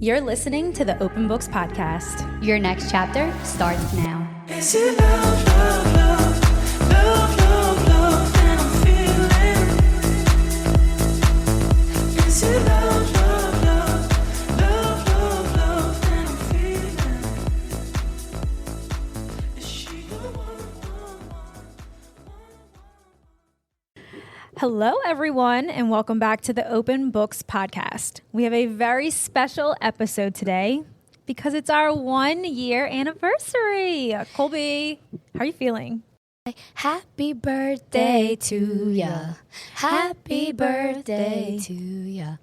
You're listening to the Open Books Podcast. Your next chapter starts now. Is it love, love, love, love, love, love that I'm feeling? Is it love, love, love, love, love, love that I'm feeling? Is she the one? Hello, everyone, and welcome back to the Open Books Podcast. We have a very special episode today because it's our 1 year anniversary. Colby, how are you feeling? Happy birthday to ya. Happy birthday to ya.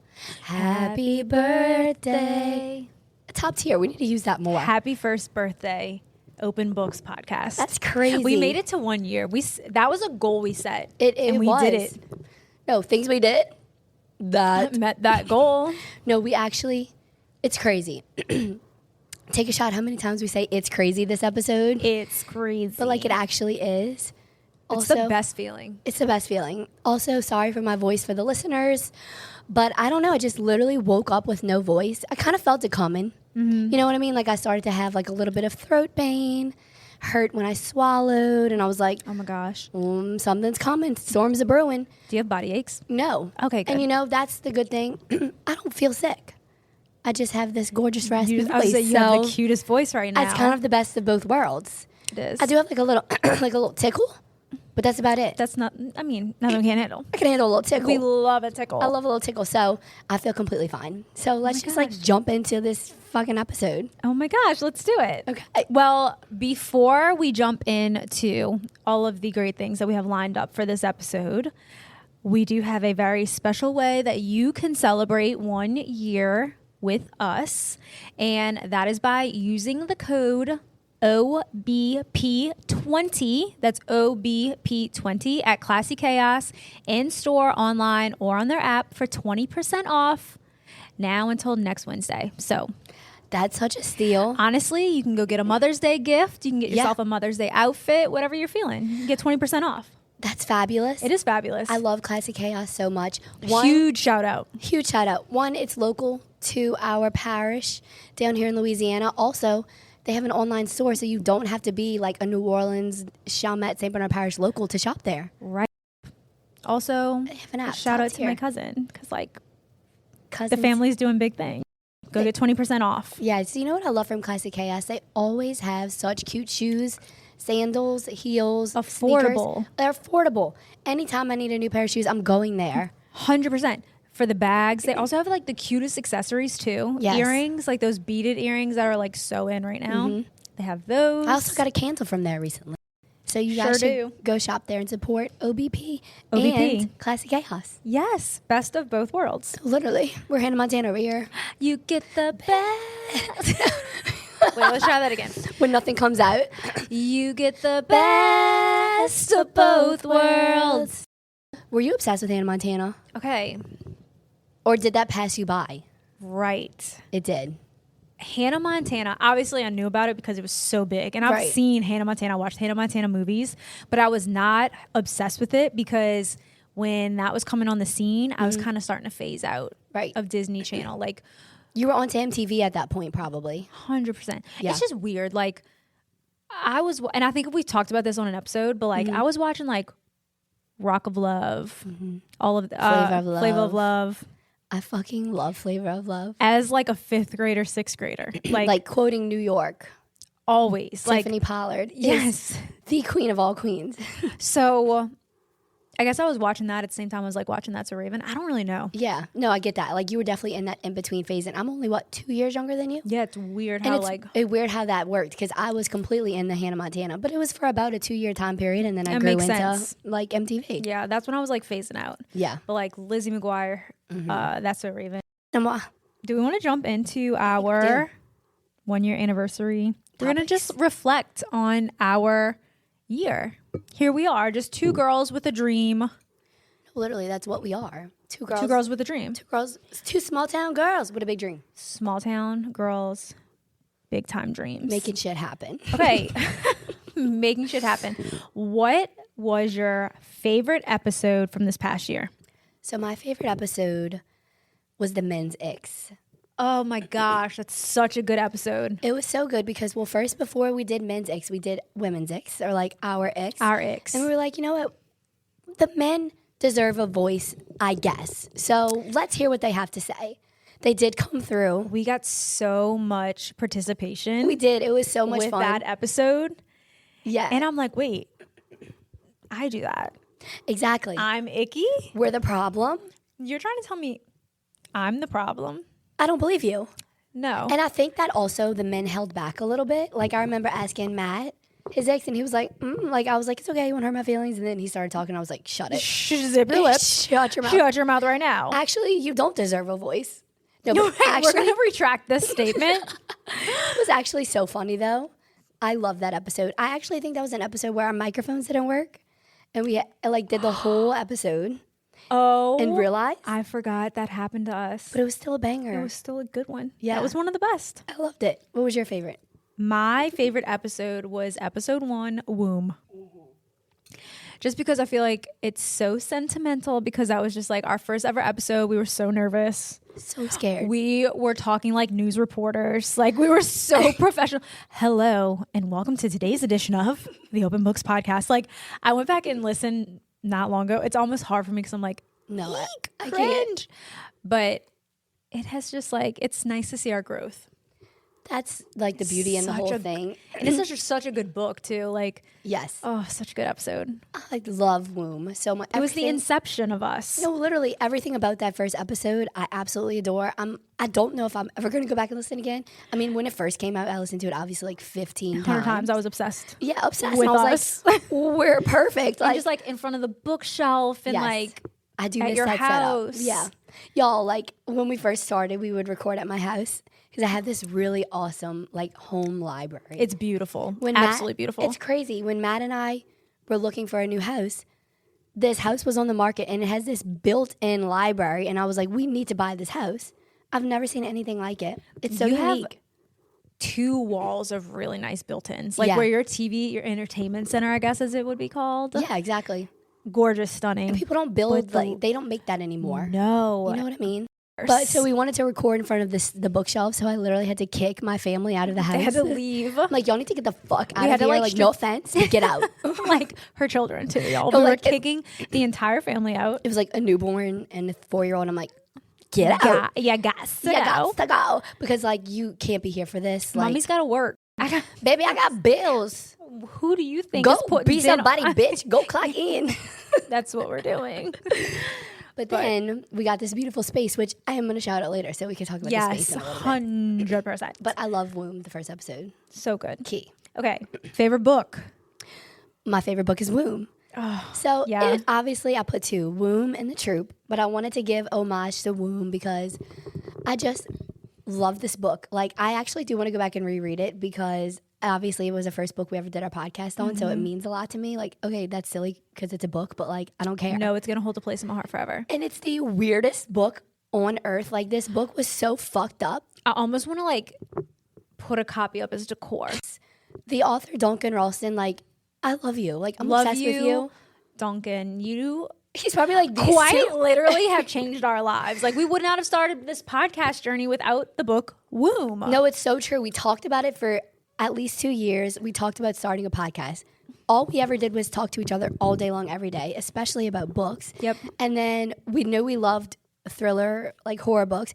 Happy birthday. Top tier. We need to use that more. Happy first birthday, Open Books Podcast. That's crazy. We made it to 1 year. That was a goal we set. It we was. did it. No, things we did. That Met that goal. No, we actually. It's crazy. Take a shot. How many times we say it's crazy this episode? It's crazy. But like it actually is. It's the best feeling. It's the best feeling. Also, sorry for my voice for the listeners, but I don't know. I just literally woke up with no voice. I kind of felt it coming. Mm-hmm. You know what I mean? Like I started to have like a little bit of throat pain, hurt when I swallowed, and I was like, Oh my gosh. something's coming. Storms are brewing. Do you have body aches? No. Okay, good. And you know, that's the good thing. I don't feel sick. I just have this gorgeous raspy You voice. have the cutest voice right now. It's kind of the best of both worlds. It is. I do have like a little, like a little tickle, but that's about it. That's not, I mean, nothing we can't handle. I can handle a little tickle. We love a tickle. I love a little tickle, so I feel completely fine. So let's just like jump into this fucking episode. Oh my gosh, let's do it. Okay. Well, before we jump into all of the great things that we have lined up for this episode, we do have a very special way that you can celebrate 1 year with us, and that is by using the code OBP20. That's OBP20 at Classy Chaos in store, online, or on their app for 20% off now until next Wednesday. So That's such a steal. honestly, you can go get a Mother's Day gift. You can get Yeah. yourself a Mother's Day outfit, whatever you're feeling. You can get 20% off. That's fabulous. It is fabulous. I love Classy Chaos so much. Huge shout out. Huge shout out. One, it's local to our parish down here in Louisiana. Also, they have an online store, so you don't have to be like a New Orleans, Chalmette, St. Bernard Parish local to shop there. Right. Also, They have an app. shout top out to tier. my cousin because like the Cousins. family's doing big things. Go get 20% off. Yeah, so you know what I love from Classic Chaos? They always have such cute shoes, sandals, heels, Affordable. sneakers. They're affordable. Anytime I need a new pair of shoes, I'm going there. 100%. For the bags, they also have like the cutest accessories too. Yes. Earrings, like those beaded earrings that are like so in right now. They have those. I also got a candle from there recently. So you Sure guys should do. go shop there and support OBP, OBP. and Classic Chaos. Yes, best of both worlds. Literally, we're Hannah Montana over here. You get the best. Wait, let's try that again. When nothing comes out. You get the best of both worlds. Were you obsessed with Hannah Montana? Okay, Or did that pass you by? right. It did. Hannah Montana, obviously I knew about it because it was so big. And I've Right. seen Hannah Montana, I watched Hannah Montana movies, but I was not obsessed with it because when that was coming on the scene, I was kind of starting to phase out Right. of Disney Channel. Like You were on to MTV at that point, probably. 100%. Yeah. It's just weird. Like I was, and I think we talked about this on an episode, but like I was watching like Rock of Love, all of the Flavor of Love I fucking love Flavor of Love. as like a 5th grader, 6th grader. Like quoting New York. always. Like, Tiffany Pollard is yes. the queen of all queens. So I guess I was watching that at the same time I was like watching That's a Raven. I don't really know. Yeah, no, I get that. Like you were definitely in that in between phase, and I'm only 2 years younger than you. Yeah, it's weird And how it's like weird how that worked because I was completely in the Hannah Montana, but it was for about a 2-year time period, and then I That grew makes into sense. like MTV. yeah, that's when I was like phasing out. Yeah. But like Lizzie McGuire, That's a Raven. And what? Do we want to jump into our 1 year anniversary? We're gonna just reflect on our year. Here we are, just two girls with a dream. Literally, that's what we are. Two girls. Two girls with a dream. Two small town girls with a big dream. Small town girls, big time dreams. Making shit happen. Okay. Making shit happen. What was your favorite episode from this past year? So my favorite episode was the men's X. Oh my gosh, that's such a good episode. It was so good because, well, first, before we did men's icks, we did women's icks, or like our icks. Our icks. And we were like, you know what? The men deserve a voice, I guess. So let's hear what they have to say. They did come through. We got so much participation We did. It was so much with fun. that episode. Yeah. And I'm like, wait, I do that. Exactly. I'm icky? We're the problem. You're trying to tell me I'm the problem? I don't believe you. No. And I think that also the men held back a little bit. Like, I remember asking Matt, his ex, and he was like, like, I was like, it's okay, you won't hurt my feelings. And then he started talking. I was like, shut it. Zip your lips. Shut your mouth. Shut your mouth right now. Actually, you don't deserve a voice. No, You're but right, we're actually, going to retract this statement. it was actually so funny, though. I love that episode. I actually think that was an episode where our microphones didn't work. And we like did the whole episode Oh. and realized. I forgot that happened to us. But it was still a banger. It was still a good one. Yeah. That was one of the best. I loved it. What was your favorite? My favorite episode was episode 1, Womb. Just because I feel like it's so sentimental because that was just like our first ever episode. We were so nervous. So scared. We were talking like news reporters. Like we were so professional. Hello and welcome to today's edition of the Open Books Podcast. Like I went back and listened not long ago. It's almost hard for me because I'm like, No, I can't. cringe. But it has just like, it's nice to see our growth. That's like the beauty in the Such whole a- thing. And it's such a good book too. Like, Yes. oh, such a good episode. I like love Womb so much. It was the Everything- inception of us. No, literally everything about that first episode, I absolutely adore. I don't know if I'm ever going to go back and listen again. I mean, when it first came out, I listened to it obviously like 15 100 times. times I was obsessed. Yeah, obsessed. With and I was us. like, we're perfect. And Like, just like in front of the bookshelf and Yes. like I do at miss your that house. setup. Yeah, y'all. Like when we first started, we would record at my house because I have this really awesome like home library. it's beautiful. When Absolutely Matt- beautiful. It's crazy. When Matt and I were looking for a new house, this house was on the market and it has this built-in library. And I was like, we need to buy this house. I've never seen anything like it. It's so You have- unique. 2 walls of really nice built-ins. Like Yeah. where your TV, your entertainment center, I guess as it would be called. Yeah, exactly. Gorgeous, stunning. People don't build With the- like they don't make that anymore. No. You know what I mean? But so we wanted to record in front of the bookshelf, so I literally had to kick my family out of the house. they had to leave. I'm like, y'all need to get the fuck out We of had to, here. like, Like, no offense, but get out. like her children too, y'all. No, We were like, it- kicking the entire family out. It was like a newborn and a 4-year-old. I'm like, get out. Yeah, guys. Yeah, got to go because like you can't be here for this. Like, Mommy's got to work. baby, I got bills. Who do you think Go is putting be dinner- somebody, bitch. Go clock in. That's what we're doing. But then we got this beautiful space, which I am going to shout out later, so we can talk about the Yes, space in a little bit. 100%. But I love Womb, the first episode. So good. Key. Okay, favorite book. My favorite book is Womb. So yeah. obviously I put 2, Womb and The Troop, but I wanted to give homage to Womb because I just love this book. Like I actually do want to go back and reread it because obviously it was the first book we ever did our podcast on, so it means a lot to me. Like, okay, that's silly because it's a book, but like I don't care. No, it's gonna hold a place in my heart forever. And it's the weirdest book on earth. Like this book was so fucked up. I almost want to like put a copy up as decor. The author Duncan Ralston, like, I love you. Like I'm Love obsessed with you. Duncan. You He's probably like these quite two. literally have changed our lives. Like we would not have started this podcast journey without the book Womb. No, it's so true. We talked about it for at least 2 years. We talked about starting a podcast. All we ever did was talk to each other all day long, every day, especially about books. Yep. And then we knew we loved thriller, like horror books.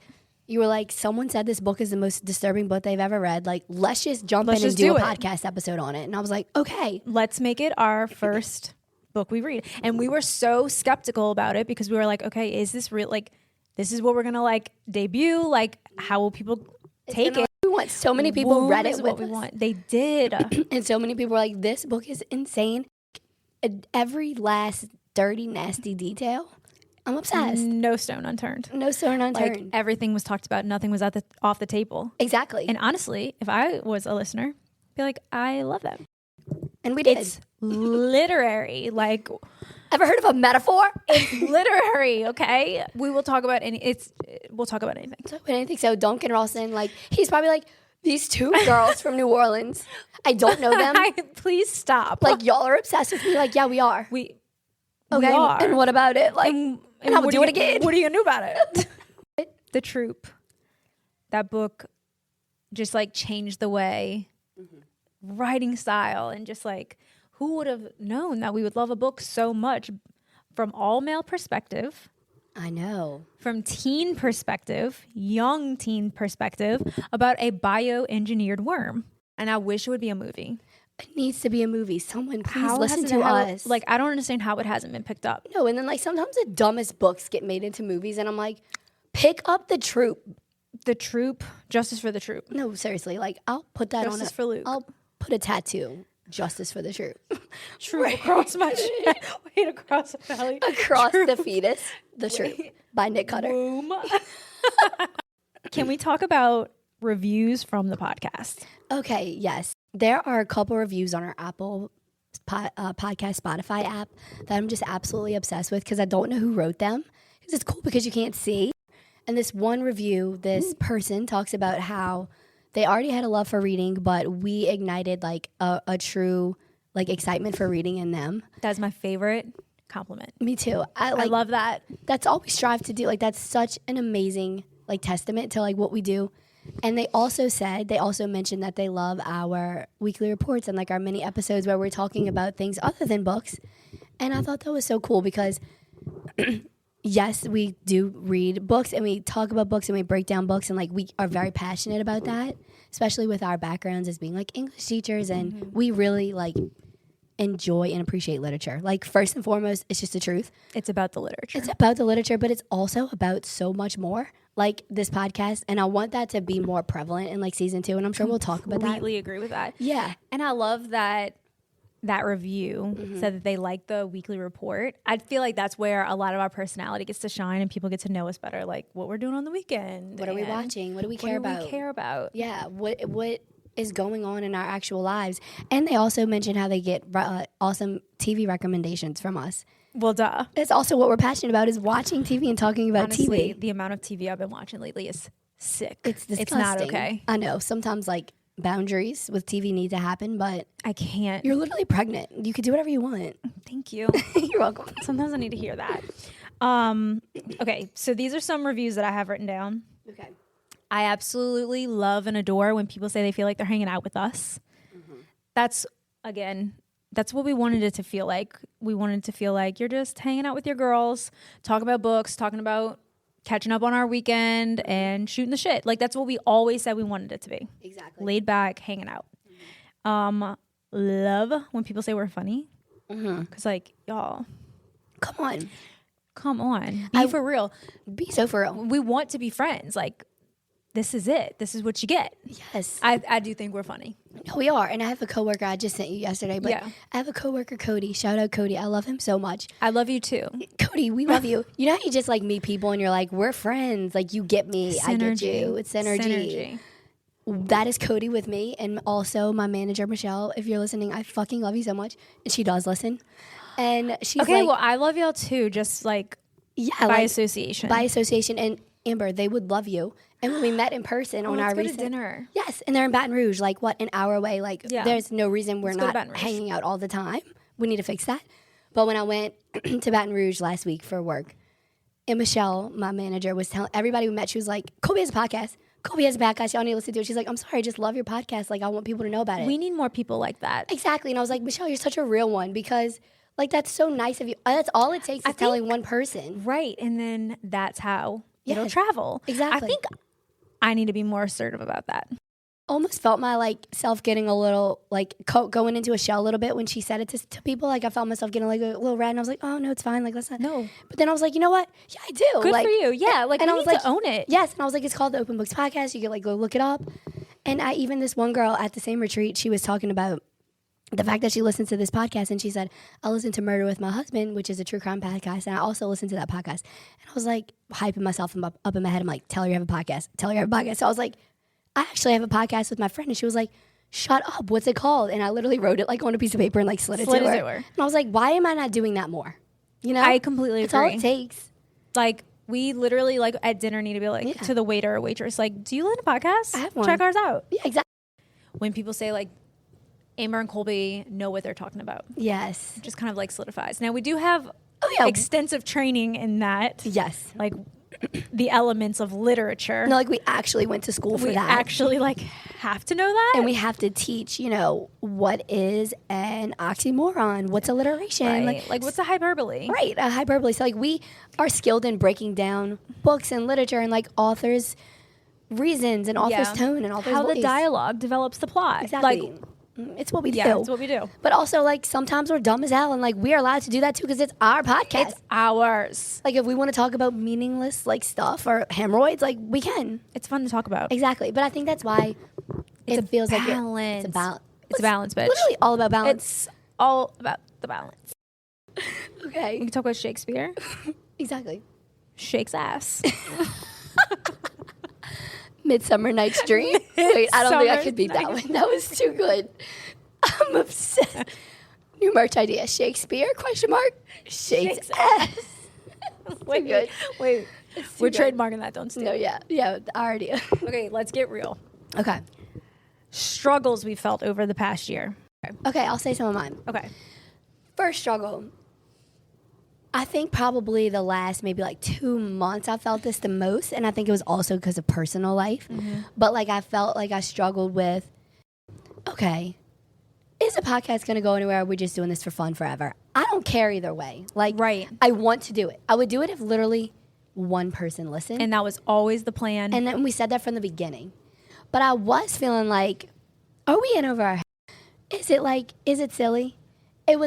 You were like, someone said this book is the most disturbing book they've ever read. Like, let's just jump Let's in and just do do a it. podcast episode on it. And I was like, okay. Let's make it our first book we read. And we were so skeptical about it because we were like, okay, is this real? Like, this is what we're gonna like debut. Like, how will people take it? We want so many people Womb read is it what with we us. want. They did. And so many people were like, this book is insane. Every last dirty, nasty detail. I'm obsessed. No stone unturned. No stone Like unturned. everything was talked about. Nothing was off the table. Exactly. And honestly, if I was a listener, I'd be like, I love that. And we did. It's literary. Like Ever heard of a metaphor? literary. Okay, we will talk about we'll talk about anything. I didn't think so. Duncan Ralston, like, he's probably like, these 2 girls from New Orleans. I don't know them. Please stop. Like, y'all are obsessed with me. Like, yeah, we are. we Okay. we are. And what about it? Like, and I would what do are it you- again. What are you gonna do about it? The Troop. that book just like changed the way writing style, and just like who would have known that we would love a book so much from all male perspective, I know. from teen perspective, young teen perspective, about a bioengineered worm. And I wish it would be a movie. It needs to be a movie. Someone please How listen hasn't to us. Like, I don't understand how it hasn't been picked up. no, and then like sometimes the dumbest books get made into movies, and I'm like, pick up The Troop. The Troop, Justice for the Troop. No, seriously, like I'll put that on. Justice for Luke. I'll put a tattoo. Justice for the Troop. Troop across my chest. Wait, across the belly. Across the fetus. The Troop by Nick Cutter. Boom. Can we talk about reviews from the podcast? Okay, yes. There are a couple reviews on our Apple podcast Spotify app that I'm just absolutely obsessed with because I don't know who wrote them. Because it's cool because you can't see. And this one review, this person talks about how they already had a love for reading, but we ignited like a true like excitement for reading in them. That's my favorite compliment. Me too. I love that. That's all we strive to do. Like that's such an amazing like testament to like what we do. And they also mentioned that they love our weekly reports and like our mini episodes where we're talking about things other than books. And I thought that was so cool because yes, we do read books and we talk about books and we break down books and like we are very passionate about that, especially with our backgrounds as being like English teachers, and we really like enjoy and appreciate literature. Like first and foremost, it's just the truth. It's about the literature. It's about the literature, but it's also about so much more, like this podcast. And I want that to be more prevalent in like season 2. And I'm sure we'll talk about that. Completely agree with that. Yeah. And I love that review said that they like the weekly report. I feel like that's where a lot of our personality gets to shine and people get to know us better, like what we're doing on the weekend. What are we and watching? What do we what care do about? we care about? Yeah. What is going on in our actual lives? And they also mentioned how they get awesome TV recommendations from us. Well, duh. It's also what we're passionate about is watching TV and talking about Honestly, TV. the amount of TV I've been watching lately is sick. It's disgusting. It's not okay. I know. Sometimes like boundaries with TV need to happen, but I can't. you're literally pregnant. You could do whatever you want. Thank you. You're welcome. Sometimes I need to hear that. Okay, so these are some reviews that I have written down. Okay. I absolutely love and adore when people say they feel like they're hanging out with us. That's what we wanted it to feel like. We wanted it to feel like you're just hanging out with your girls, talking about books, talking about catching up on our weekend and shooting the shit. Like that's what we always said we wanted it to be. Exactly. Laid back, hanging out. Love when people say we're funny. Because like, y'all, Come on. Be for real. Be so for real. We want to be friends. Like, this is it. This is what you get. Yes. I do think we're funny. No, we are. And I have a coworker I just sent you yesterday, but Yeah. I have a coworker, Cody. Shout out Cody. I love him so much. I love you too. Cody, we love you. You know how you just like meet people and you're like, we're friends. Like you get me. I get you. It's synergy. That is Cody with me. And also my manager, Michelle. If you're listening, I fucking love you so much. And she does listen. And she's Okay, like, well, I love y'all too, just like yeah, by like, association. by association. And Amber, they would love you. And when we met in person on let's our go to recent dinner. Yes, and they're in Baton Rouge, like what, an hour away. Like Yeah. there's no reason we're Let's go to not Baton Rouge. hanging out all the time. We need to fix that. But when I went to Baton Rouge last week for work, and Michelle, my manager, was telling everybody we met, she was like, Kobe has a podcast. Kobe has a podcast. Y'all need to listen to it. She's like, I'm sorry, I just love your podcast. Like I want people to know about it. We need more people like that. Exactly. And I was like, Michelle, you're such a real one because like that's so nice of you. That's all it takes is telling one person. Right. And then that's how it'll Yeah, travel. exactly. I think I need to be more assertive about that. Almost felt my like self getting a little like going into a shell a little bit when she said it to people. Like I felt myself getting like a little red, and I was like, oh no, it's fine. Like let's not. No. But then I was like, you know what? Yeah, I do. Good like, for you. Yeah. Like, and we I was need like, to own it. Yes, and I was like, it's called the Open Books Podcast. You can like go look it up. And I even this one girl at the same retreat, she was talking about the fact that she listens to this podcast, and she said, I listen to Murder with My Husband, which is a true crime podcast, and I also listen to that podcast. And I was like hyping myself up in my head. I'm like, tell her you have a podcast. Tell her you have a podcast. So I was like, I actually have a podcast with my friend. And she was like, shut up. What's it called? And I literally wrote it like on a piece of paper and like slid it to her. And I was like, why am I not doing that more? You know? I completely That's all agree. it takes. Like, we literally, like, at dinner need to be like, Yeah. to the waiter or waitress, like, do you listen to podcasts? I have one. Check ours out. Yeah, exactly. When people say, like, Amber and Colby know what they're talking about, Yes. it just kind of, like, solidifies. Now, we do have Oh, yeah. extensive training in that. Yes. Like, the elements of literature. No, like we actually went to school for we that. actually like have to know that. And we have to teach, what is an oxymoron? What's alliteration? right. Like what's a hyperbole? Right, a hyperbole. So, like, we are skilled in breaking down books and literature and, like, authors' reasons and authors' Yeah. tone and authors' How voice. the dialogue develops the plot. Exactly. Like, It's what we do. yeah, it's what we do. But also, like, sometimes we're dumb as hell, and, like, we are allowed to do that, too, because it's our podcast. It's ours. Like, if we want to talk about meaningless, like, stuff or hemorrhoids, like, we can. It's fun to talk about. Exactly. But I think that's why it feels like it's a balance. balance. It's a balance, bitch. Literally all about balance. It's all about the balance. We Okay. can talk about Shakespeare. Exactly. Shakes ass. Midsummer Night's Dream. Wait, I don't think I Midsummer could beat that Night's one. That was too good. I'm obsessed. New merch idea. Shakespeare? Question mark. Shakes ass. wait, good. wait. We're trademarking that. Don't steal. No, yeah. Already. Okay, let's get real. Okay. Struggles we felt over the past year. Okay, I'll say some of mine. Okay. First struggle. I think probably the last maybe like 2 months I felt this the most. And I think it was also because of personal life. But like I felt like I struggled with, okay, is the podcast going to go anywhere? Or are we just doing this for fun forever? I don't care either way. Like, Right. I want to do it. I would do it if literally one person listened. And that was always the plan. And then we said that from the beginning. But I was feeling like, are we in over our head? Is it silly? It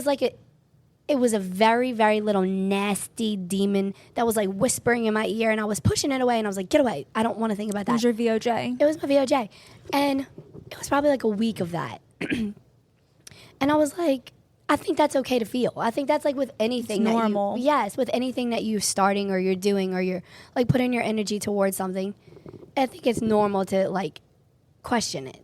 was a very, very little nasty demon that was like whispering in my ear, and I was pushing it away, and I was like, get away. I don't want to think about It was that. your VOJ. It was my VOJ. And it was probably like a week of that. And I was like, I think that's okay to feel. I think that's like with anything. It's that normal. Yes, with anything that you're starting or you're doing or you're like putting your energy towards something. I think it's normal to like question it.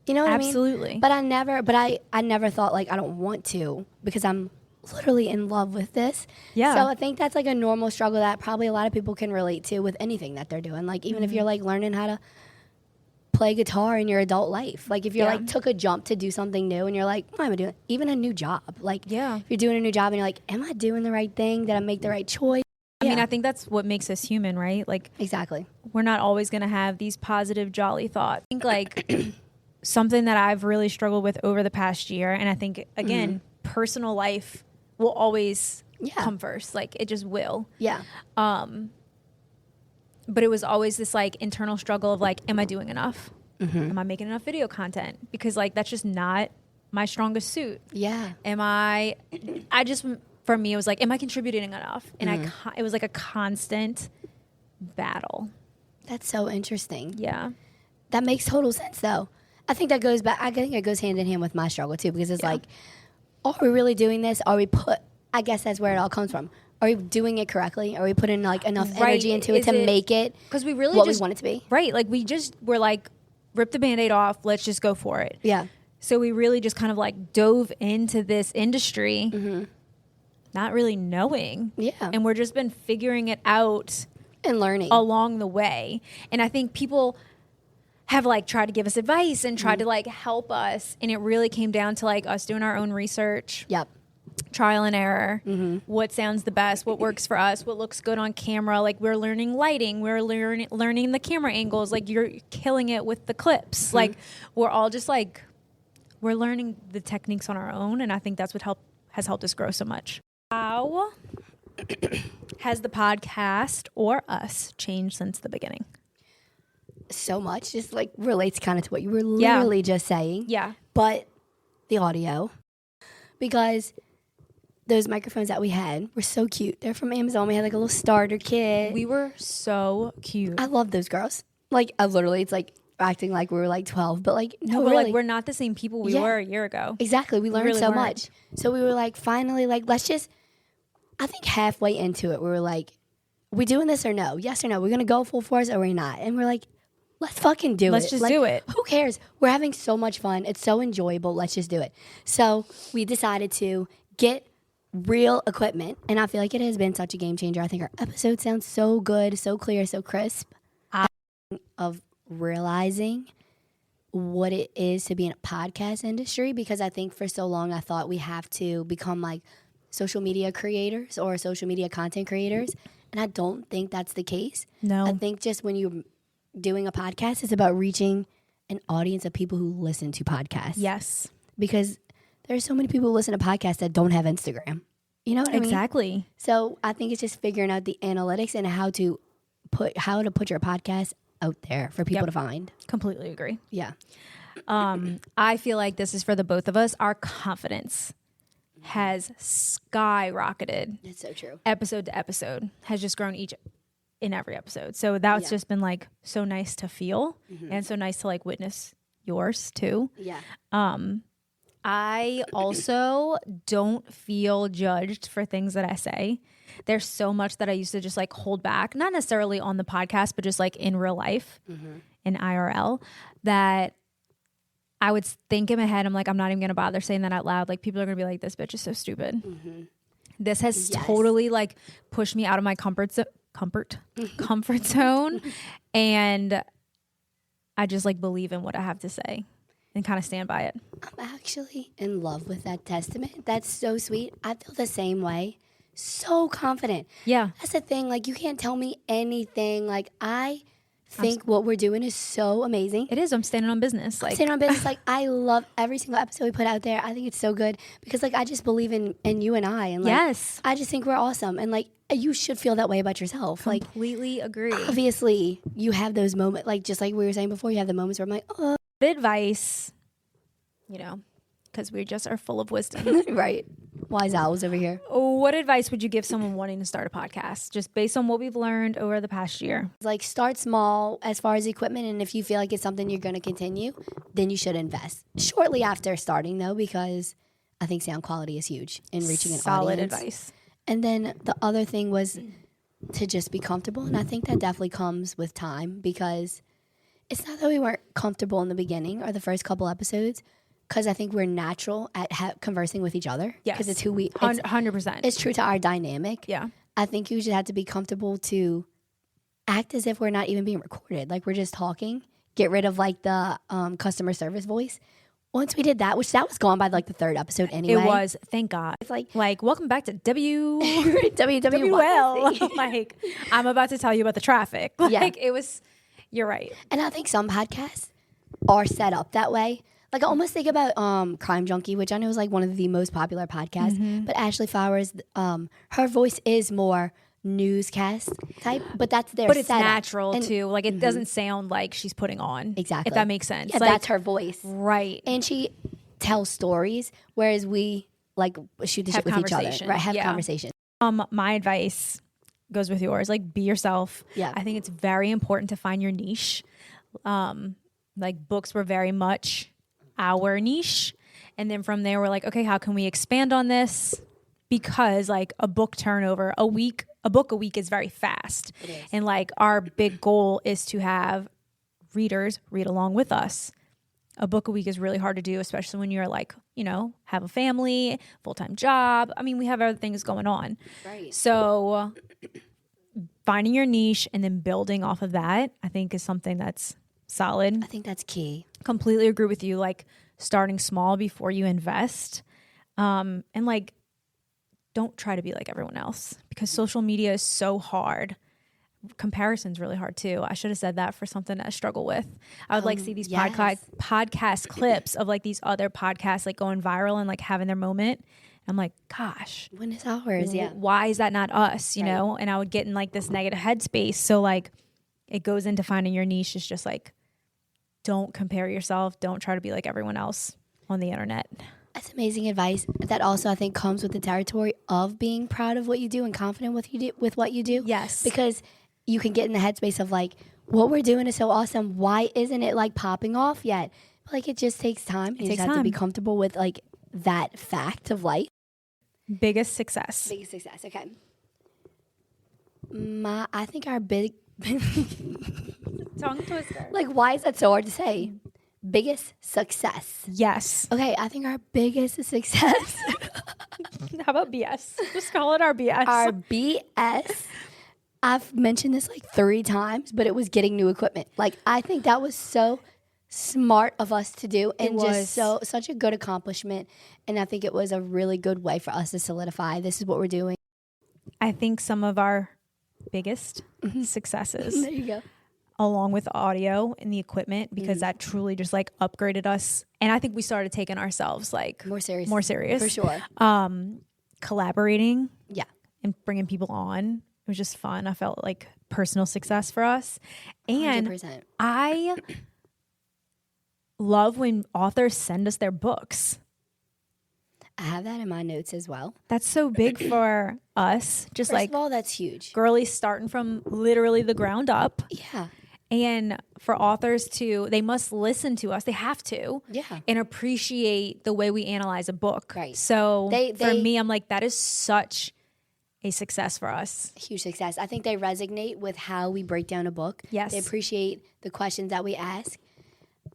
You know what I mean? Absolutely. But I never thought like I don't want to because I'm literally in love with this. Yeah. So I think that's like a normal struggle that probably a lot of people can relate to with anything that they're doing. Like even if you're like learning how to play guitar in your adult life. Like if you're Yeah. like took a jump to do something new and you're like, what am I doing? Even a new job. Like Yeah. if you're doing a new job and you're like, am I doing the right thing? Did I make the right choice? I mean, Yeah. I think that's what makes us human, right? Like, Exactly. we're not always going to have these positive, jolly thoughts. I think, like, something that I've really struggled with over the past year, and I think, again, personal life will always Yeah. come first. Like, it just will. Yeah. But it was always this, like, internal struggle of, like, am I doing enough? Am I making enough video content? Because, like, that's just not my strongest suit. Yeah. For me, it was like, am I contributing enough? And it was like a constant battle. That's so interesting. Yeah. That makes total sense though. I think that goes back I think it goes hand in hand with my struggle too, because it's Yeah. like, are we really doing this? I guess that's where it all comes from. Are we doing it correctly? Are we putting like enough Right. energy into it Is to it- make it Because we really what just we want it to be? Right. Like, we just were like, rip the Band-Aid off. Let's just go for it. Yeah. So we really just kind of like dove into this industry, not really knowing. Yeah. And we're just been figuring it out And learning. along the way. And I think people have like tried to give us advice and tried to like help us. And it really came down to like us doing our own research, Yep. trial and error, what sounds the best, what works for us, what looks good on camera. Like, we're learning lighting, we're learning the camera angles. Like, you're killing it with the clips. Like, we're all just like, we're learning the techniques on our own. And I think that's what has helped us grow so much. How has the podcast or us changed since the beginning? So much just like relates kind of to what you were Yeah. literally just saying. Yeah. But the audio, because those microphones that we had were so cute. They're from Amazon. We had like a little starter kit. We were so cute. I love those girls. Like I literally, it's like acting like we were like 12, but like no, we're really. like, we're not the same people we Yeah. were a year ago. Exactly. We learned really so weren't. much. So we were like, finally, like, let's just, I think halfway into it, we were like, we doing this or no? Yes or no? We're going to go full force or we're not? And we're like, let's fucking do it. Let's just Like, do it. Who cares? We're having so much fun. It's so enjoyable. Let's just do it. So we decided to get real equipment. And I feel like it has been such a game changer. I think our episode sounds so good, so clear, so crisp. Of realizing what it is to be in a podcast industry, because I think for so long I thought we have to become like social media creators or social media content creators, And I don't think that's the case. No. I think just when you're doing a podcast, it's about reaching an audience of people who listen to podcasts. Yes. Because there's so many people who listen to podcasts that don't have Instagram. You know what I mean? Exactly. So I think it's just figuring out the analytics and how to put your podcast out there for people Yep. to find. Completely agree. Yeah. I feel like this is for the both of us. Our confidence has skyrocketed That's so true. episode to episode, has just grown in every episode. So that's Yeah. just been like so nice to feel and so nice to like witness yours too. Yeah. I also don't feel judged for things that I say. There's so much that I used to just like hold back, not necessarily on the podcast, but just like in real life, in IRL, that I would think in my head, I'm like, I'm not even going to bother saying that out loud. Like, people are going to be like, this bitch is so stupid. This has Yes. totally like pushed me out of my comfort zone. And I just like believe in what I have to say and kind of stand by it. I'm actually in love with that testament. That's so sweet. I feel the same way. So confident. Yeah. That's the thing. Like, you can't tell me anything. Like, I think what we're doing is so amazing. It is. I'm standing on business. Like, Standing on business, like, I love every single episode we put out there. I think it's so good because, like, I just believe in you and I. And, like, yes. I just think we're awesome. And, like, you should feel that way about yourself. Like, Completely agree. obviously, you have those moments, like, just like we were saying before, you have the moments where I'm like, oh, Good advice, you know, because we just are full of wisdom. right. Wise owls over here. What advice would you give someone wanting to start a podcast, just based on what we've learned over the past year? Like, start small as far as equipment, and if you feel like it's something you're going to continue, then you should invest shortly after starting, though, because I think sound quality is huge in reaching an Solid audience. advice. And then the other thing was to just be comfortable, and I think that definitely comes with time, because it's not that we weren't comfortable in the beginning or the first couple episodes, because I think we're natural at conversing with each other. Yes. Because it's who we. 100%. It's true to our dynamic. Yeah. I think you should have to be comfortable to act as if we're not even being recorded. Like, we're just talking. Get rid of, like, the customer service voice. Once we did that, which that was gone by, like, the third episode anyway. It was. Thank God. It's like, Welcome back to WWL. WL. Like, I'm about to tell you about the traffic. Like, Yeah. it was, you're right. And I think some podcasts are set up that way. Like, I almost think about Crime Junkie, which I know is like one of the most popular podcasts. But Ashley Flowers, her voice is more newscast type, but that's their But it's setup. natural, And- too. Like, it doesn't sound like she's putting on. Exactly. If that makes sense. Yeah, Like, that's her voice. right. And she tells stories, whereas we like shoot the Have shit with each other. conversation. Right, have Yeah. conversation. My advice goes with yours. Like, be yourself. Yeah. I think it's very important to find your niche. Like, books were very much our niche. And then from there, we're like, okay, how can we expand on this? Because like a book turnover a book a week is very fast. It is. And like our big goal is to have readers read along with us. A book a week is really hard to do, especially when you're like, you know, have a family, full-time job. I mean, we have other things going on. Right. So finding your niche and then building off of that, I think is something that's solid. I think that's key. Completely agree with you. Like starting small before you invest. And like, don't try to be like everyone else because social media is so hard. Comparison's really hard too. I should have said that for something that I struggle with. I would like see these yes. podcast clips of like these other podcasts like going viral and like having their moment. I'm like, gosh, When is ours? Yeah. why is that not us? You Right. know? And I would get in like this negative headspace. So like it goes into finding your niche. It's just like, don't compare yourself. Don't try to be like everyone else on the internet. That's amazing advice. That also, I think, comes with the territory of being proud of what you do and confident with what you do. Yes. Because you can get in the headspace of like, what we're doing is so awesome. Why isn't it like popping off yet? But, like, it just takes time. You takes just have to be time. comfortable with like that fact of life. Biggest success. Biggest success. Okay. I think our big Tongue twister. like, why is that so hard to say? Biggest success. Yes. Okay, I think our biggest success, How about BS? Just call it our BS. our BS. I've mentioned this like 3 times, but it was getting new equipment. Like, I think that was so smart of us to do and was. just such a good accomplishment. And I think it was a really good way for us to solidify this is what we're doing. I think some of our biggest successes, There you go. along with audio and the equipment, because that truly just like upgraded us. And I think we started taking ourselves like More serious. more serious. For sure. Collaborating Yeah. and bringing people on. It was just fun. I felt like personal success for us. And 100%. I love when authors send us their books. I have that in my notes as well. That's so big for us. Just First like of all, that's huge. girlies starting from literally the ground up. Yeah. And for authors to, they must listen to us. They have to. Yeah. And appreciate the way we analyze a book. Right. So for They- me, I'm like, that is such a success for us. Huge success. I think they resonate with how we break down a book. Yes. They appreciate the questions that we ask.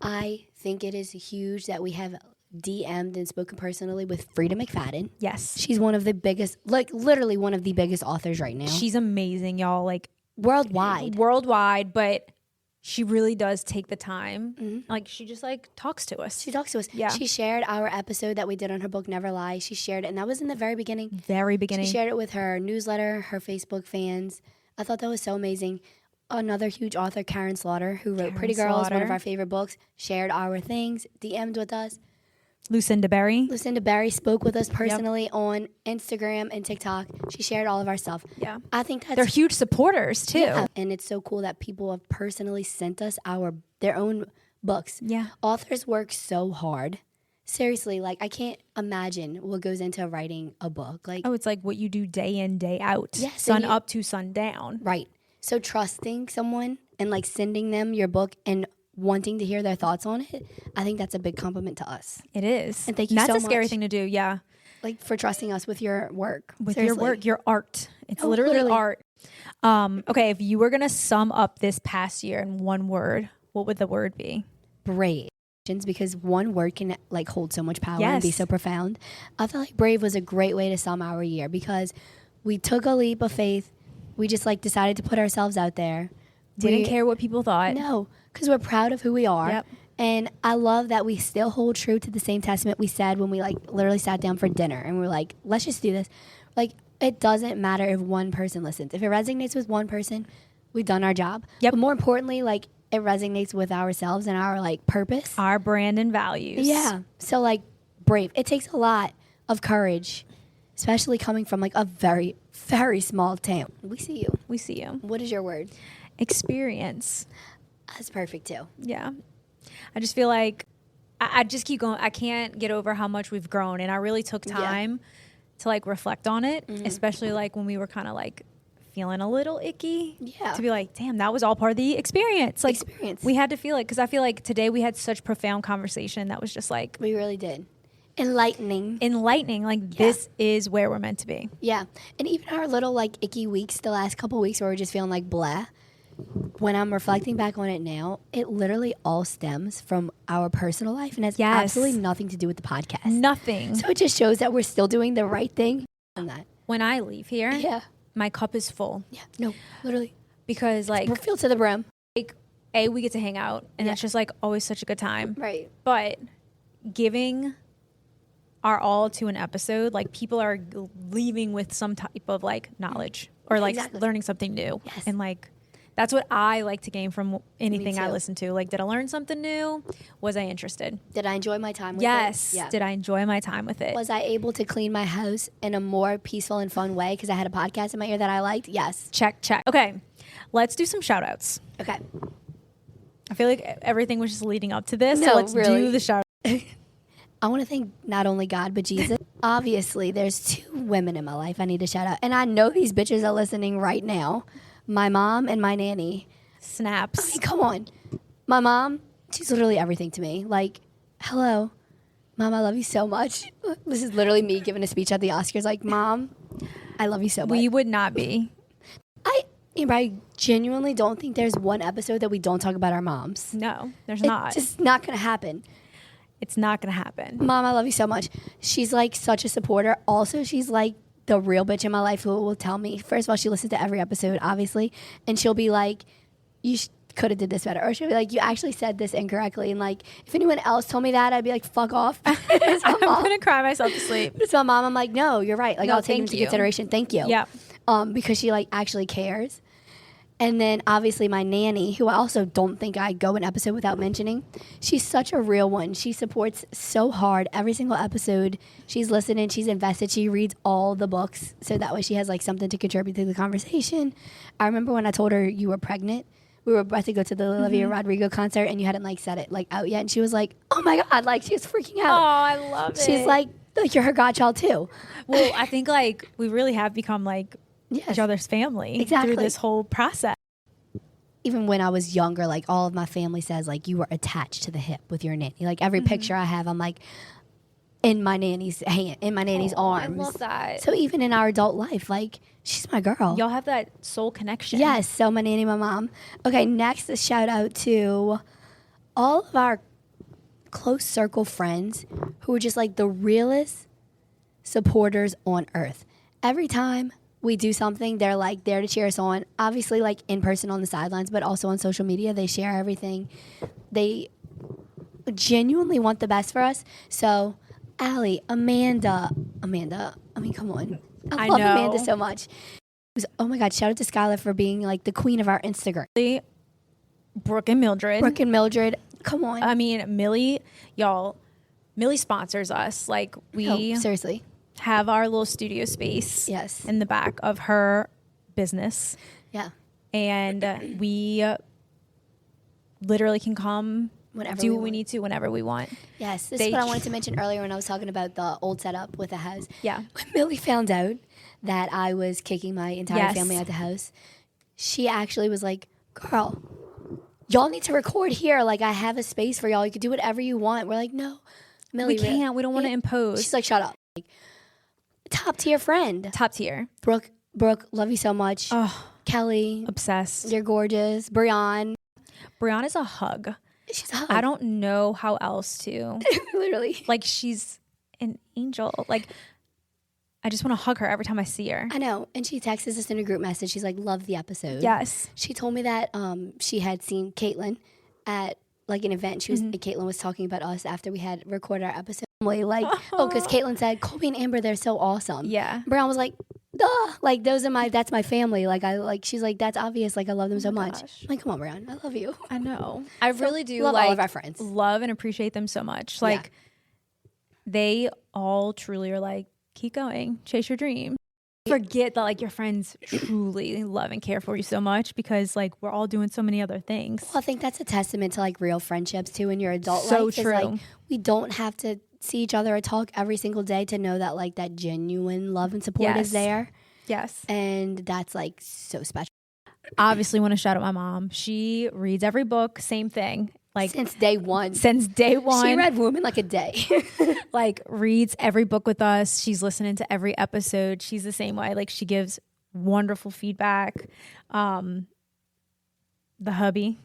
I think it is huge that we have DM'd and spoken personally with Frida McFadden. Yes. She's one of the biggest, like literally one of the biggest authors right now. She's amazing, y'all. Like worldwide. worldwide, but she really does take the time. Like she just like talks to us. She talks to us. Yeah. She shared our episode that we did on her book, Never Lie. She shared it, and that was in the very beginning. Very beginning. She shared it with her newsletter, her Facebook fans. I thought that was so amazing. Another huge author, Karen Slaughter, who wrote Karen Pretty Girls, one Slaughter. of our favorite books, shared our things, DM'd with us. Lucinda Berry. Lucinda Berry spoke with us personally on Instagram and TikTok. She shared all of our stuff. Yeah. I think that's They're huge supporters too. yeah. And it's so cool that people have personally sent us their own books. Yeah. Authors work so hard. Seriously, like I can't imagine what goes into writing a book. Like Oh, it's like what you do day in, day out. Yes, Sun and you- up to sun down. right. So trusting someone and like sending them your book and wanting to hear their thoughts on it, I think that's a big compliment to us. It is. And thank you That's so a scary much. thing to do. Yeah. Like for trusting us with your work. With Seriously. your work, your art. It's Oh, literally, literally. art. Okay, if you were gonna sum up this past year in one word, what would the word be? Brave. Because one word can like hold so much power and be Yes. so profound. I feel like brave was a great way to sum our year because we took a leap of faith. We just like decided to put ourselves out there. Didn't We- care what people thought. No, because we're proud of who we are. Yep. And I love that we still hold true to the same testament we said when we like literally sat down for dinner and we're like, let's just do this. Like it doesn't matter if one person listens. If it resonates with one person, we've done our job. Yep. But more importantly, like it resonates with ourselves and our like purpose. Our brand and values. Yeah. So like brave. It takes a lot of courage, especially coming from like a very, very small town. We see you. We see you. What is your word? Experience. That's perfect too. Yeah. I just feel like I just keep going. I can't get over how much we've grown. And I really took time to like reflect on it, especially like when we were kind of like feeling a little icky. Yeah. To be like, damn, that was all part of the experience. Like Experience. we had to feel it because I feel like today we had such profound conversation that was just like We really did. Enlightening. enlightening. Like this is where we're meant to be. Yeah. And even our little like icky weeks, the last couple weeks where we're just feeling like blah. When I'm reflecting back on it now, it literally all stems from our personal life and has Yes. absolutely nothing to do with the podcast. Nothing. So it just shows that we're still doing the right thing on that. When I leave here, Yeah. my cup is full Yeah. No, literally. because like We're filled to the brim. we get to hang out and that's just like always such a good time. Right. But giving our all to an episode, like people are leaving with some type of like knowledge or like Exactly. learning something new. Yes. And like that's what I like to gain from anything I too. listen to. Like, did I learn something new? Was I interested? Did I enjoy my time with Yes. it? Yeah. Did I enjoy my time with it? Was I able to clean my house in a more peaceful and fun way because I had a podcast in my ear that I liked? Yes. Check, check. Okay. Let's do some shout outs. Okay. I feel like everything was just leading up to this. No, so let's really. do the shout I want to thank not only God, but Jesus. Obviously, there's two women in my life I need to shout out. And I know these bitches are listening right now. My mom and my nanny. snaps. Come on. My mom, she's literally everything to me. Like, hello, Mom, I love you so much. This is literally me giving a speech at the Oscars. Like, Mom, I love you so much. We would not be. I genuinely don't think there's one episode that we don't talk about our moms. No, there's not. It's just not going to happen. It's not going to happen. Mom, I love you so much. She's like such a supporter. Also, she's like the real bitch in my life who will tell me, first of all, she listens to every episode, obviously, and she'll be like, you could have did this better. Or she'll be like, you actually said this incorrectly. And like, if anyone else told me that, I'd be like, fuck off. It's my I'm mom. going to cry myself to sleep. It's my mom. I'm like, no, you're right. Like, No, I'll take it thank into you. consideration. Thank you. Yeah. because she like actually cares. And then obviously my nanny, who I also don't think I go an episode without mentioning. She's such a real one. She supports so hard every single episode. She's listening, she's invested, she reads all the books. So that way she has like something to contribute to the conversation. I remember when I told her you were pregnant, we were about to go to the Olivia Rodrigo concert and you hadn't like said it like out yet. And she was like, oh my God, like she was freaking Oh, out. I love it. She's like, you're her godchild too. well, I think like we really have become like Yes. each other's family Exactly. through this whole process. Even when I was younger, like all of my family says, like you were attached to the hip with your nanny. Like every picture I have, I'm like in my nanny's hand, in my nanny's arms. I love that. So even in our adult life, like she's my girl. Y'all have that soul connection. Yes. So my nanny, my mom. Okay. Next, a shout out to all of our close circle friends who are just like the realest supporters on earth. Every time we do something, they're like there to cheer us on. Obviously, like in person on the sidelines, but also on social media. They share everything. They genuinely want the best for us. So, Allie, Amanda. I mean, come on. I I love know. Amanda so much. Oh my God! Shout out to Skylar for being like the queen of our Instagram. Brooke and Mildred. Brooke and Mildred, come on. I mean, Millie sponsors us. Like we No, seriously. have our little studio space Yes. in the back of her business. Yeah. And we literally can come Whenever do we what we want. need to whenever we want. Yes, this They is what I ch- wanted to mention earlier when I was talking about the old setup with the house. Yeah. When Millie found out that I was kicking my entire Yes. family out the house, she actually was like, girl, y'all need to record here. Like, I have a space for y'all. You can do whatever you want. We're like, no, Millie. We can't. We don't want to impose. She's like, shut up. Like, top tier friend. Top tier. Brooke, love you so much. Oh, Kelly, obsessed. you're gorgeous. Brianne, Brianna's a hug. she's a hug. I don't know how else to. Literally. Like, she's an angel. Like, I just want to hug her every time I see her. I know. And she texts us in a group message. She's like, love the episode. Yes. She told me that she had seen Caitlin at like an event. She was Caitlin was talking about us after we had recorded our episode. Like, because Caitlin said, Colby and Amber, they're so awesome. Yeah. Brown was like, duh. Like, that's my family. Like, she's like, that's obvious. Like, I love them so much. gosh. I'm like, come on, Brown. I love you. I know. I really do love like all of our friends. love and appreciate them so much. Like they all truly are like, keep going, chase your dream. Forget that like your friends truly love and care for you so much because like we're all doing so many other things. Well, I think that's a testament to like real friendships too in your adult So life. is, true. Like, we don't have to see each other or talk every single day to know that like that genuine love and support Yes. is there. Yes. And that's like so special. Obviously want to shout out my mom. She reads every book, same thing. Like Since day one. since day one. She read Woman like a day. like reads every book with us. She's listening to every episode. She's the same way. Like she gives wonderful feedback. The hubby,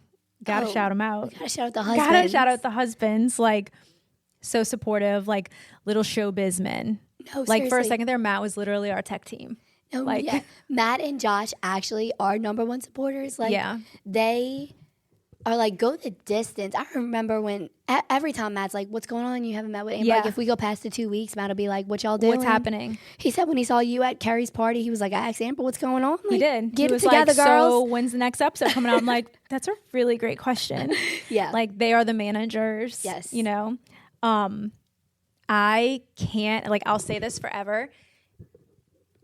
gotta Oh, shout him out. Gotta shout out the husband. Gotta shout out the husbands. Like so supportive. Like little showbiz men. No, Like for a seriously. second there, Matt was literally our tech team. No, like- yeah. Matt and Josh actually are number one supporters. Like, Yeah. they are like, go the distance. I remember when every time Matt's like, what's going on? You haven't met with Amber. Like, Yeah. if we go past the 2 weeks, Matt will be like, what y'all doing? What's happening? He said when he saw you at Carrie's party, he was like, I asked Amber, what's going on? He Like, did. Get He it was together, like, girls. So when's the next episode coming out? I'm like, that's a really great question. Yeah. Like they are the managers. Yes. You know? I can't like I'll say this forever.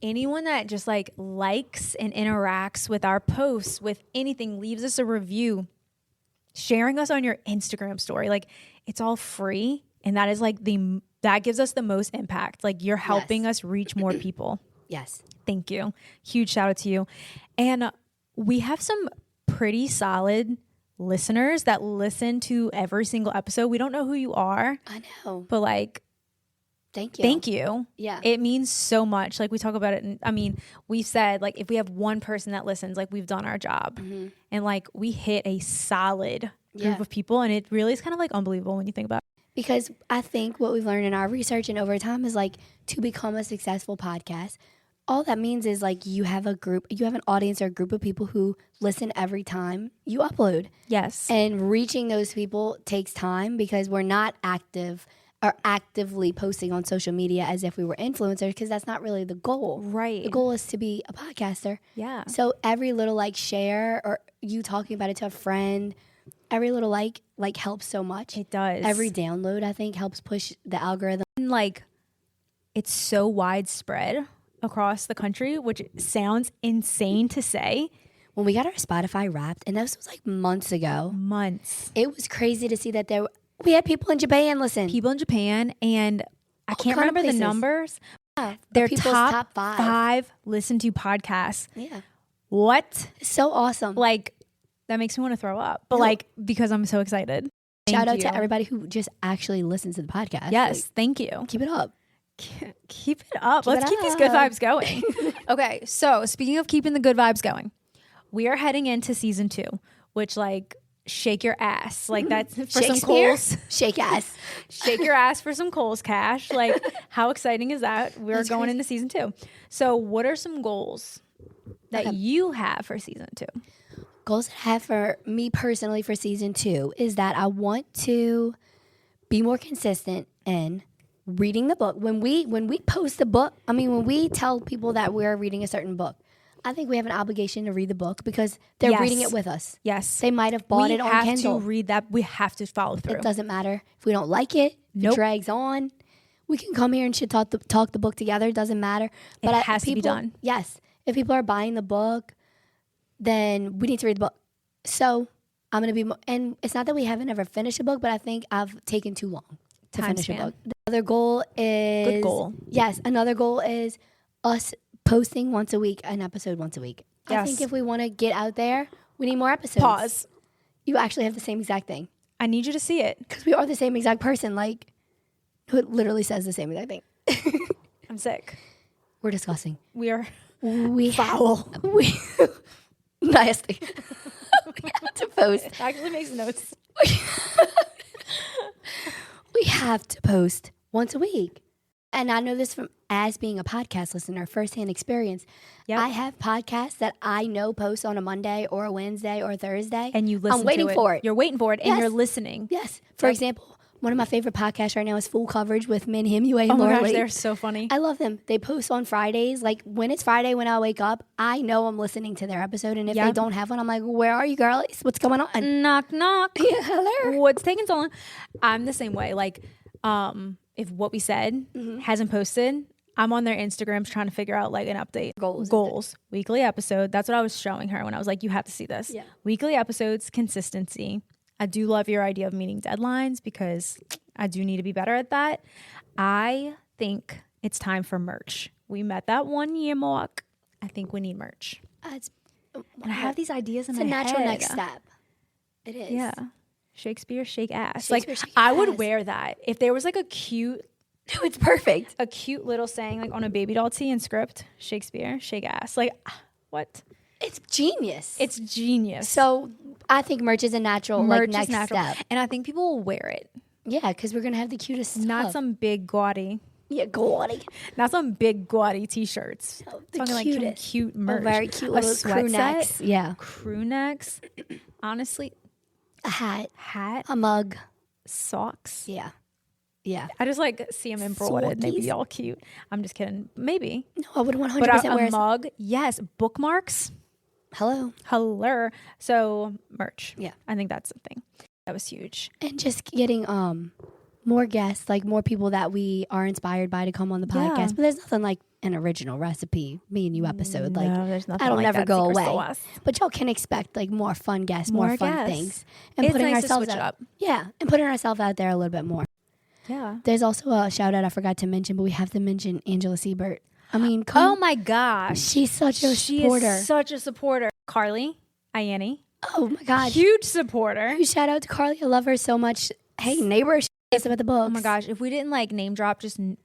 Anyone that just like likes and interacts with our posts, with anything, leaves us a review, sharing us on your Instagram story, like it's all free. And that is like that gives us the most impact. Like you're helping us reach more people. yes. Thank you. Huge shout out to you. And we have some pretty solid listeners that listen to every single episode. We don't know who you are, I know. but like, Thank you. thank you. Yeah. It means so much. Like we talk about it. And I mean, we've said like, if we have one person that listens, like we've done our job and like we hit a solid group Yeah. of people. And it really is kind of like unbelievable when you think about it. Because I think what we've learned in our research and over time is like to become a successful podcast, all that means is like you have an audience or a group of people who listen every time you upload. Yes. And reaching those people takes time because we're not active are actively posting on social media as if we were influencers, because that's not really the goal. Right. The goal is to be a podcaster. Yeah. So every little like share or you talking about it to a friend, every little like helps so much. It does. Every download, I think, helps push the algorithm. And, like, it's so widespread across the country, which sounds insane to say. When we got our Spotify Wrapped, and this was like months ago, Months. it was crazy to see that we had people in Japan listen. People in Japan, and I can't kind of remember the places. numbers. Yeah, Their people's top five. five listened to podcasts. Yeah, What? it's so awesome. Like, that makes me want to throw up. But, No. like, because I'm so excited. Shout out Thank to you. everybody who just actually listens to the podcast. Yes, Like, thank you. keep it up. Keep it up. Keep Let's it keep these good up. vibes going. Okay, so speaking of keeping the good vibes going, we are heading into season 2, which, like, shake your ass. Like, that's for some Shakespeare? Coles. Shake ass. Shake your ass for some Coles cash. Like, how exciting is that? We're That's going crazy. into season 2. So, what are some goals that Okay. you have for season 2? Goals that I have for me personally for season 2 is that I want to be more consistent in reading the book. When we post a book, when we tell people that we're reading a certain book, I think we have an obligation to read the book because they're Yes. reading it with us. Yes. They might have bought we it on have Kindle. to read that. We have to follow through. It doesn't matter if we don't like it. If Nope. it drags on. We can come here and should talk the book together. It doesn't matter. It has to be done. Yes. If people are buying the book, then we need to read the book. So I'm going to be, and it's not that we haven't ever finished a book, but I think I've taken too long to Time finish span. a book. The other goal is Good goal. Yes, another goal is us posting once a week, an episode once a week. I Yes. think if we want to get out there, we need more episodes. Pause. You actually have the same exact thing I need you to see it. because we are the same exact person. Like, who literally says the same exact thing. I'm sick. We're discussing. We are We foul. We nasty. We have to post. It actually makes notes. We have to post once a week. And I know this from as being a podcast listener, firsthand experience. Yep. I have podcasts that I know post on a Monday or a Wednesday or a Thursday. And you listen I'm waiting to it. for it. You're waiting for it, and Yes. you're listening. Yes. For Yep. example, one of my favorite podcasts right now is Full Coverage with Min Him Yue and Oh my Laura gosh, Lee. they're so funny. I love them. They post on Fridays. Like when it's Friday when I wake up, I know I'm listening to their episode. And if they Yep. don't have one, I'm like, where are you girlies? What's going on? Knock, knock. Yeah, hello. What's taking so long? I'm the same way. Like, if what we said hasn't posted, I'm on their Instagrams trying to figure out like an update. Goals. Weekly episode. That's what I was showing her when I was like, you have to see this. Yeah. Weekly episodes, consistency. I do love your idea of meeting deadlines because I do need to be better at that. I think it's time for merch. We met that 1 year mark. I think we need merch. It's And I have these ideas in it's a my natural head. next step. It is. Yeah. Shakespeare, shake ass. Shakespeare, Like shake I would ass. wear that. If there was like a cute It's perfect. little saying like on a baby doll tee and script, Shakespeare, shake ass. Like what? It's genius. It's genius. so I think merch is a natural merch like next is natural. step. And I think people will wear it. Yeah, because we're gonna have the cutest stuff. Not some big gaudy. yeah, gaudy. Not some big gaudy t-shirts. The Talking like some cutest. cute A merch. very cute A little sweat crew necks. set, Yeah, crew necks. Honestly, a hat, hat, a mug. socks. Yeah, yeah. I just like see them embroidered. They'd Sockies. be all cute. I'm just kidding. Maybe. No, I would 100% But wear a mug, yes. Bookmarks, Hello, hello. So merch. Yeah. I think that's the thing. That was huge. and just getting more guests, like more people that we are inspired by to come on the podcast. Yeah. But there's nothing like an original recipe, me and you episode. Like no, there's nothing that'll like never that go secret away. sauce. But y'all can expect like more fun guests, more fun guests. things, and It's putting nice to ourselves switch it out. up. Yeah, and putting ourselves out there a little bit more. Yeah. There's also a shout out I forgot to mention, but we have to mention Angela Siebert. I mean, come Oh my gosh. she's such a She supporter. is such a supporter. Carly, Ianni, Oh my god! huge supporter. Huge shout out to Carly. I love her so much. Hey, neighbor, she us about the books. Oh my gosh. If we didn't like name drop,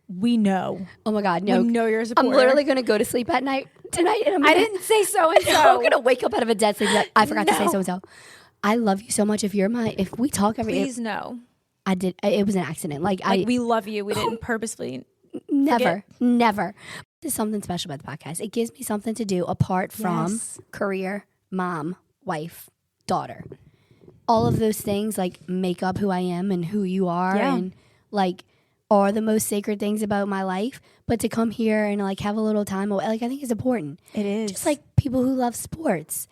we know. Oh my god! We No, know you're a I'm supporter. literally gonna go to sleep at night tonight, and I'm I gonna, didn't say so and I'm so. gonna wake up out of a dead sleep. Like, I forgot to say No. so and so. I love you so much. If we talk every, Please no. I did. It was an accident. Like Like we love you. We didn't purposely. Never. This is something special about the podcast. It gives me something to do apart from Yes. career, mom, wife, daughter. All of those things like make up who I am and who you are. Yeah. And like are the most sacred things about my life, but to come here and like have a little time, like I think is important. It is. Just like people who love sports,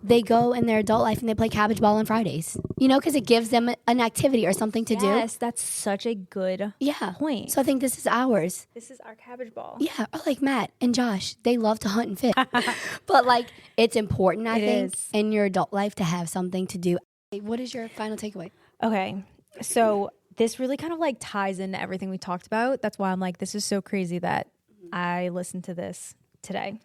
they go in their adult life and they play cabbage ball on Fridays, you know, because it gives them an activity or something to do. Yes, that's such a good Yeah. point. So I think this is ours. This is our cabbage ball. Yeah. Or like Matt and Josh, they love to hunt and fish. But like it's important, I It think, is. in your adult life to have something to do. What is your final takeaway? Okay. So this really kind of like ties into everything we talked about. That's why I'm like, this is so crazy that I listened to this today.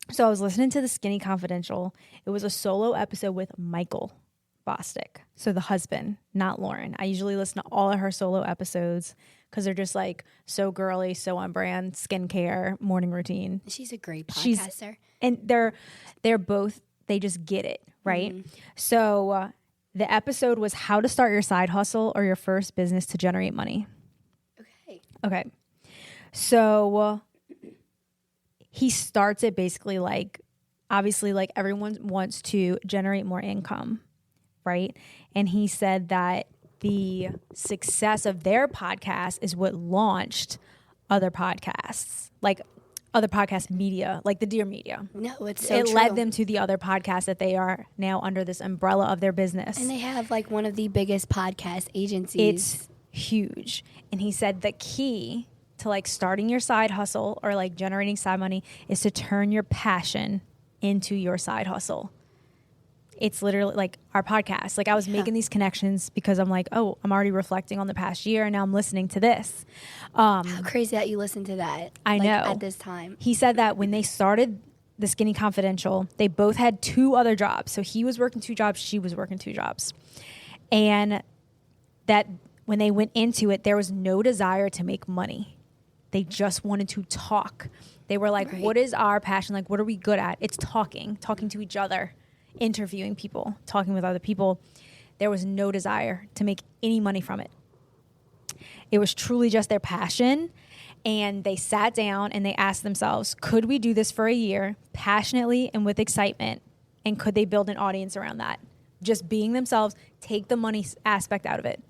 So I was listening to the Skinny Confidential. It was a solo episode with Michael Bosstick. So the husband, not Lauren. I usually listen to all of her solo episodes because they're just like so girly, so on brand, skincare, morning routine. She's a great She's- podcaster. And they're both, they just get it, right? So the episode was how to start your side hustle or your first business to generate money. Okay. Okay. So he starts it basically like, obviously, like everyone wants to generate more income, right? And he said that the success of their podcast is what launched other podcasts, like other podcast media, like the Dear Media. No, it's so It true. led them to the other podcasts that they are now under this umbrella of their business. And they have like one of the biggest podcast agencies. It's huge. And he said the key to like starting your side hustle or like generating side money is to turn your passion into your side hustle. It's literally like our podcast. Like I was making these connections because I'm like, oh, I'm already reflecting on the past year and now I'm listening to this. How crazy that you listen to that. I like, know. At this time. He said that when they started the Skinny Confidential, they both had 2 other jobs. So he was working 2 jobs, she was working 2 jobs. And that when they went into it, there was no desire to make money. They just wanted to talk. They were like, Right. what is our passion? Like, what are we good at? It's talking to each other, interviewing people, talking with other people. There was no desire to make any money from it. It was truly just their passion. And they sat down and they asked themselves, could we do this for a year passionately and with excitement? And could they build an audience around that? Just being themselves, take the money aspect out of it.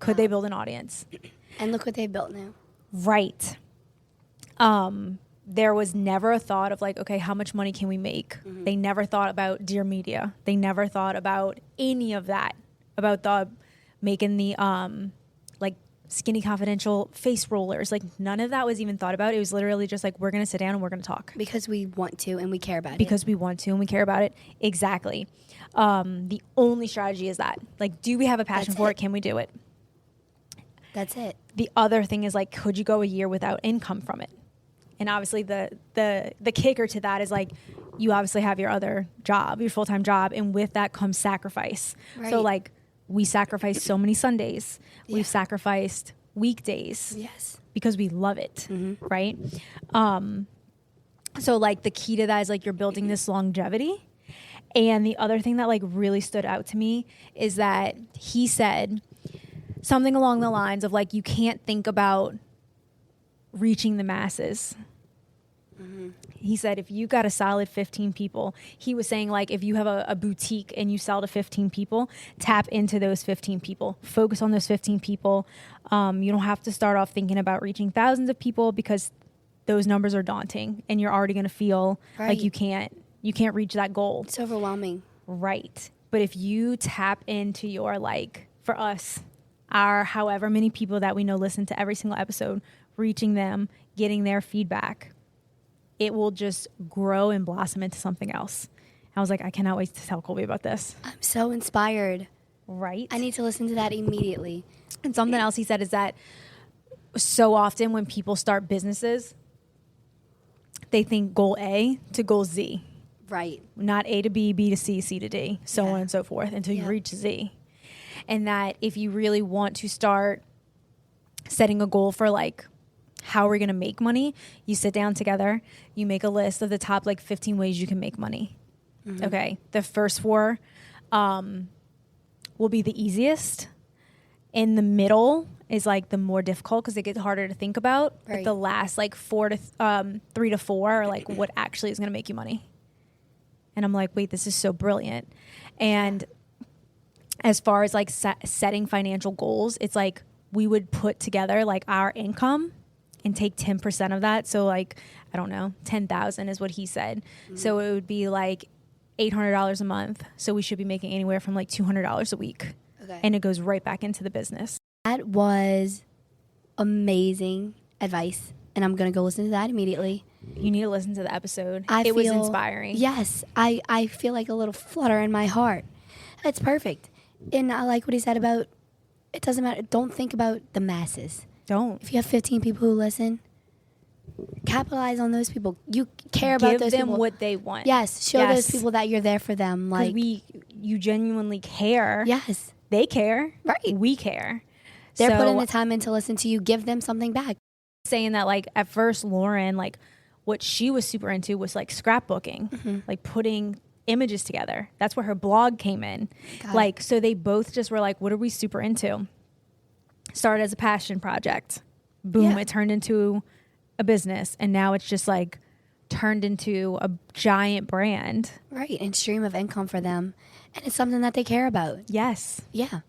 Could they build an audience? And look what they built now. Right. There was never a thought of like, okay, how much money can we make? They never thought about Dear Media. They never thought about any of that, about the making the like Skinny Confidential face rollers. Like none of that was even thought about. It was literally just like, we're going to sit down and we're going to talk. Because we want to and we care about it. Because we want to and we care about it. Exactly. The only strategy is that. Like, do we have a passion That's for it. it? Can we do it? That's it. The other thing is like, could you go a year without income from it? And obviously the kicker to that is like, you obviously have your other job, your full-time job. And with that comes sacrifice. Right. So like we sacrificed so many Sundays. Yeah. We've sacrificed weekdays Yes. because we love it. Right. So like the key to that is like, you're building this longevity. And the other thing that like really stood out to me is that he said something along the lines of like, you can't think about reaching the masses. He said, if you got a solid 15 people, he was saying like, if you have a boutique and you sell to 15 people, tap into those 15 people, focus on those 15 people. You don't have to start off thinking about reaching thousands of people because those numbers are daunting and you're already going to feel Right. like you can't reach that goal. It's overwhelming. Right. But if you tap into your, like, for us, our however many people that we know listen to every single episode, reaching them, getting their feedback, it will just grow and blossom into something else. I was like, I cannot wait to tell Colby about this. I'm so inspired. Right. I need to listen to that immediately. And something else he said is that so often when people start businesses, they think goal A to goal Z. Right. Not A to B, B to C, C to D, so Yeah. on and so forth until you Yeah. reach Z. And that if you really want to start setting a goal for like how we're going to make money, you sit down together, you make a list of the top like 15 ways you can make money. Okay. The first 4 will be the easiest. In the middle is like the more difficult because it gets harder to think about. But Right. the last like 3 to 4 are like what actually is going to make you money. And I'm like, wait, this is so brilliant. And as far as like setting financial goals, it's like we would put together like our income and take 10% of that. So like, I don't know, 10,000 is what he said. So it would be like $800 a month. So we should be making anywhere from like $200 a week. Okay. And it goes right back into the business. That was amazing advice. And I'm going to go listen to that immediately. You need to listen to the episode. I It was feel- inspiring. Yes. I feel like a little flutter in my heart. It's perfect. And I like what he said about it doesn't matter. Don't think about the masses. Don't. If you have 15 people who listen, capitalize on those people. You care about Give those them people. what they want. Yes. Show those Yes. people that you're there for them. 'Cause Like, you genuinely care. yes. They care. Right. We care. They're So, putting the time in to listen to you. Give them something back. saying that like at first Lauren, like what she was super into was like scrapbooking, like putting images together. That's where her blog came in. Got Like, so they both just were like, what are we super into? Started as a passion project. Boom, Yeah. it turned into a business. And now it's just like turned into a giant brand. Right. And stream of income for them. And it's something that they care about. Yes. Yeah.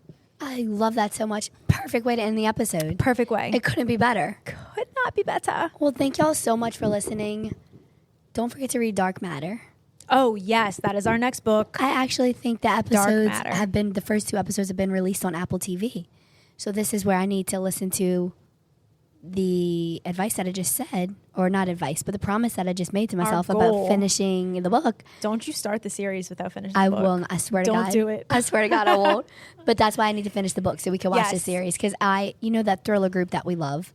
I love that so much. Perfect way to end the episode. Perfect way. It couldn't be better. Could not be better. Well, thank y'all so much for listening. Don't forget to read Dark Matter. Oh, yes. That is our next book. I actually think the episodes Matter. have been, the first 2 episodes have been released on Apple TV. So this is where I need to listen to the advice that I just said, or not advice, but the promise that I just made to myself goal. about finishing the book. Don't you start the series without finishing I the book. will. I swear to Don't God. do it. I swear to God, I won't. But that's why I need to finish the book so we can watch the Yes. series. Because you know, that thriller group that we love.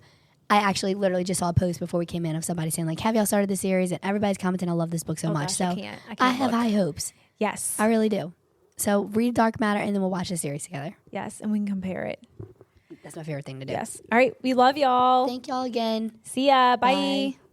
I actually literally just saw a post before we came in of somebody saying like, "Have y'all started the series?" And everybody's commenting, "I love this book so Oh much." gosh, So I can't I have look. high hopes. Yes. I really do. So read Dark Matter and then we'll watch the series together. Yes. And we can compare it. That's my favorite thing to do. Yes. All right. We love y'all. Thank y'all again. See ya. Bye. Bye.